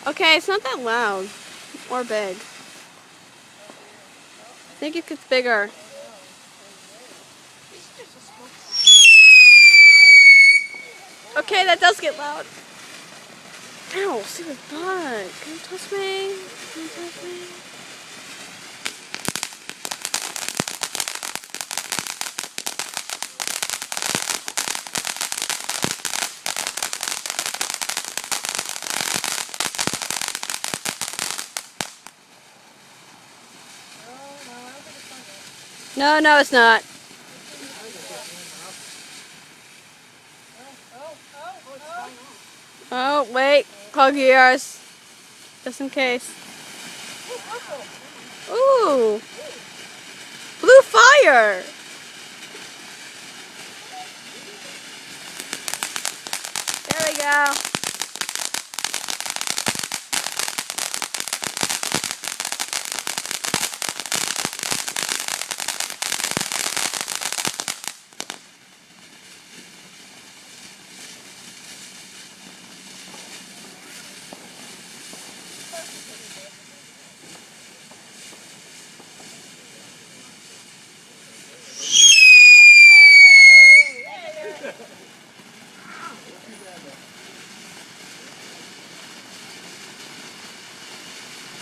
Okay, it's not that loud or big. I think it gets bigger. Okay, that does get loud. Ow, see the bug. Can you touch me? Can you touch me? No, no, it's not. Oh, wait. Plug your ears. Just in case. Ooh. Blue fire. There we go.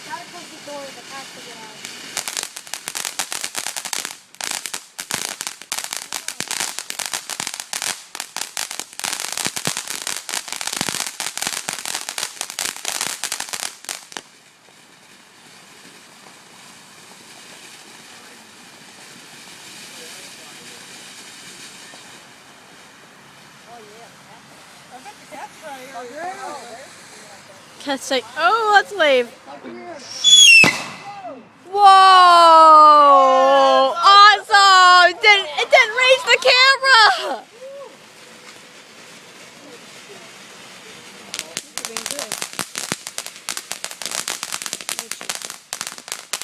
Gotta close the door, but has to get out. Cat's like, oh, let's leave. Whoa! Awesome! It didn't raise the camera!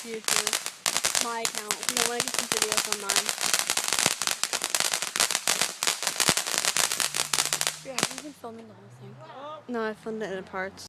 YouTube. My account. No one can see videos on mine. Yeah, have you been filming the whole thing? No, I filmed it in parts.